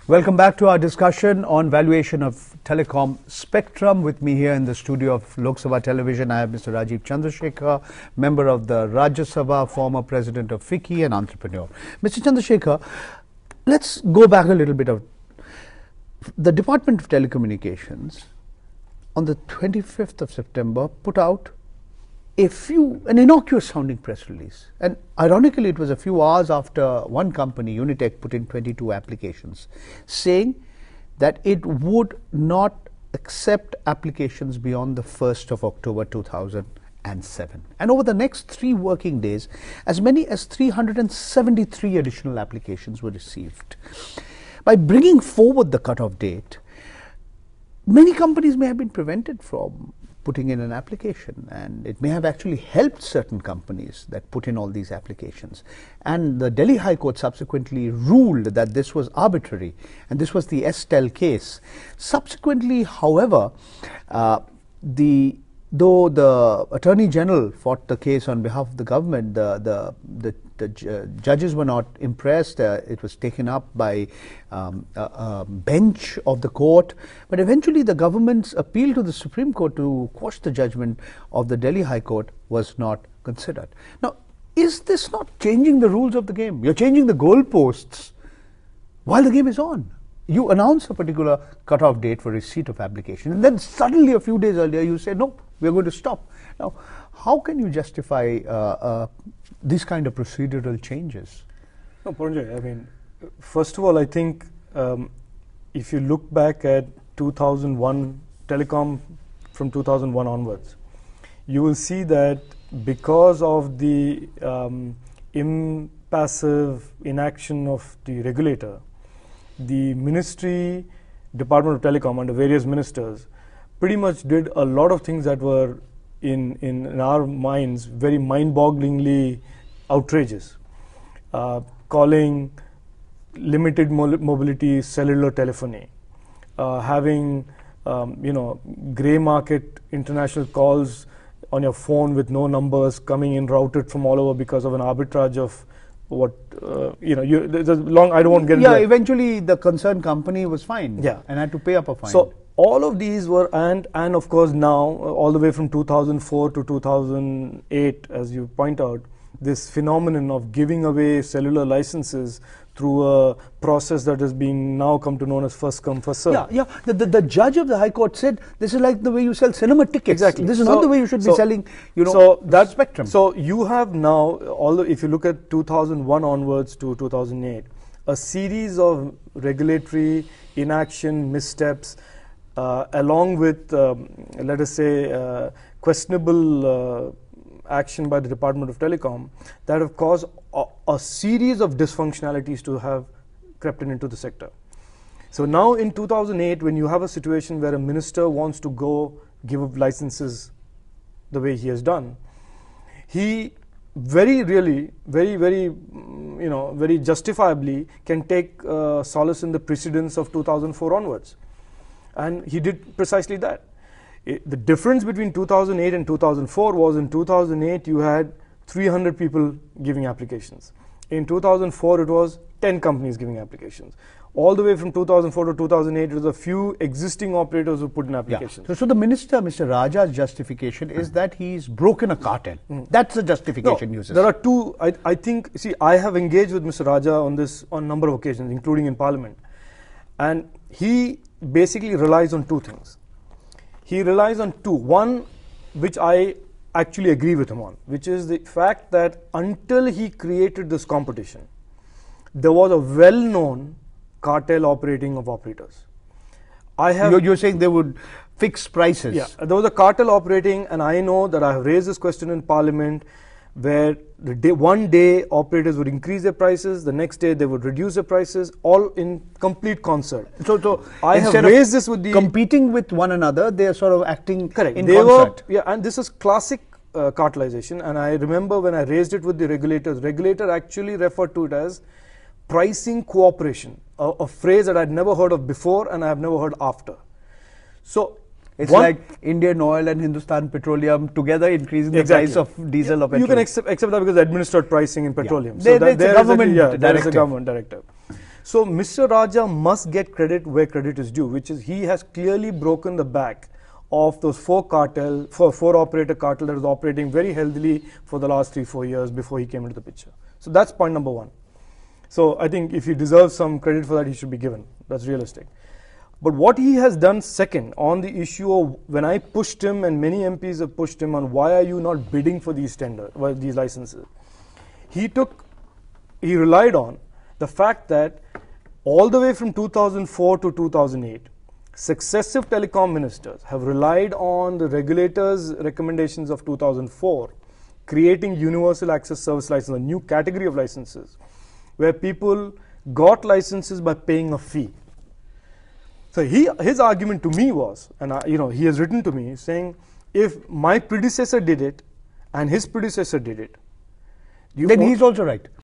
Welcome back to our discussion on valuation of telecom spectrum. With me here in the studio of Lok Sabha Television, I have Mr. Rajiv Chandrasekhar, member of the Rajya Sabha, former president of FICCI and entrepreneur. Mr. Chandrasekhar, let's go back a little bit. The Department of Telecommunications on the 25th of September put out an innocuous sounding press release, and ironically it was a few hours after one company, Unitech, put in 22 applications, saying that it would not accept applications beyond the 1st of October 2007. And over the next 3 working days, as many as 373 additional applications were received. By bringing forward the cutoff date, many companies may have been prevented from putting in an application, and it may have actually helped certain companies that put in all these applications. And the Delhi High Court subsequently ruled that this was arbitrary, and this was the Estel case. Subsequently, however, though the Attorney General fought the case on behalf of the government, the judges were not impressed. It was taken up by a bench of the court, but eventually the government's appeal to the Supreme Court to quash the judgment of the Delhi High Court was not considered. Now, is this not changing the rules of the game? You're changing the goalposts while the game is on. You announce a particular cutoff date for receipt of application, and then suddenly a few days earlier you say, no, we're going to stop. Now, how can you justify these kind of procedural changes? No, Paranjay, I mean, first of all, I think if you look back at 2001, telecom from 2001 onwards, you will see that because of the impassive inaction of the regulator, the Ministry, Department of Telecom under various ministers pretty much did a lot of things that were in our minds very mind-bogglingly outrageous, calling limited mobility cellular telephony, having grey market international calls on your phone with no numbers coming in routed from all over because of an arbitrage of what there's a long, I don't want to get into that. Eventually the concerned company was fined, and had to pay up a fine. So all of these were, and of course now all the way from 2004 to 2008, as you point out, this phenomenon of giving away cellular licenses through a process that has been now come to known as first come first serve. The judge of the High Court said this is like the way you sell cinema tickets. Exactly. This is not the way you should be selling, spectrum. So you have now, if you look at 2001 onwards to 2008, a series of regulatory inaction, missteps, along with, let us say, questionable action by the Department of Telecom that have caused a series of dysfunctionalities to have crept into the sector. So now in 2008, when you have a situation where a minister wants to go give up licenses the way he has done, he very justifiably can take solace in the precedents of 2004 onwards. And he did precisely that. The difference between 2008 and 2004 was in 2008 you had 300 people giving applications. In 2004 it was 10 companies giving applications. All the way from 2004 to 2008 it was a few existing operators who put in applications. So the minister, Mr. Raja's justification is that he's broken a cartel. That's the justification uses. There are two, I think, see, I have engaged with Mr. Raja on this on a number of occasions, including in Parliament. And he basically relies on two things. He relies on two. One, which I actually agree with him on, which is the fact that until he created this competition, there was a well-known cartel operating of operators. You're saying they would fix prices? Yeah, there was a cartel operating, and I know that I have raised this question in Parliament, where one day operators would increase their prices, the next day they would reduce their prices, all in complete concert. So I have raised this with the competing with one another, they are sort of acting correct. in concert. And this is classic cartelization. And I remember when I raised it with the regulator actually referred to it as pricing cooperation, a phrase that I'd never heard of before and I have never heard after. So it's like Indian Oil and Hindustan Petroleum together increasing the price of diesel or petrol. You can accept that because administered pricing in petroleum. So there is a government directive. There is a government directive. So Mr. Raja must get credit where credit is due, which is he has clearly broken the back of those four operator cartel that was operating very healthily for the last 3-4 years before he came into the picture. So that's point number one. So I think if he deserves some credit for that, he should be given. That's realistic. But what he has done second on the issue of when I pushed him and many MPs have pushed him on why are you not bidding for these these licenses, he relied on the fact that all the way from 2004 to 2008, successive telecom ministers have relied on the regulator's recommendations of 2004, creating universal access service license, a new category of licenses, where people got licenses by paying a fee. So his argument to me was, and he has written to me saying, if my predecessor did it and his predecessor did it, then he's also right.